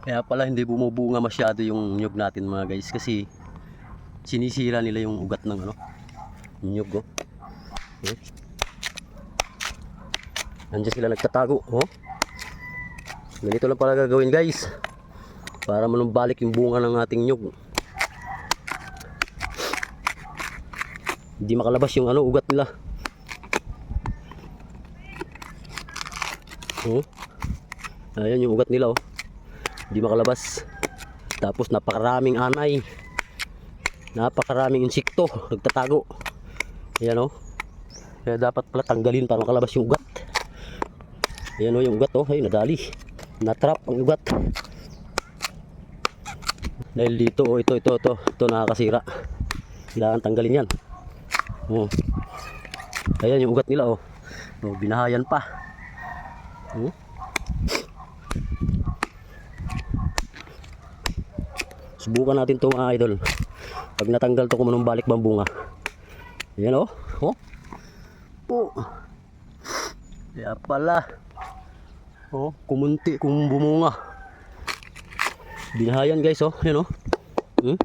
Kaya pala hindi bumubunga masyado yung nyug natin mga guys, kasi sinisira nila yung ugat ng ano, nyug oh. Okay. Nandiyan sila nagtatago oh. Ganito lang pala gagawin guys, para manumbalik yung bunga ng ating nyug. Hindi makalabas yung ano, ugat nila. Oh. Ayan yung ugat nila oh. Hindi makalabas. Tapos napakaraming anay. Napakaraming insekto nagtatago. Ayan oh. Kaya dapat pala tanggalin para makalabas yung ugat. Ayan oh yung ugat oh. Ay nadali. Natrap ang ugat. Dahil dito oh, ito nakakasira. Kailangan tanggalin yan. Oh. Ayan yung ugat nila oh. Oh, binahayan pa. Oh. Subukan natin ito mga idol. Pag natanggal ito, kumanumbalik bang bunga. Ayan oh. Oh. Oh. Kaya pala. Oh, kumunti kung bumunga. Binahayan guys oh. Ayan oh. Hmm?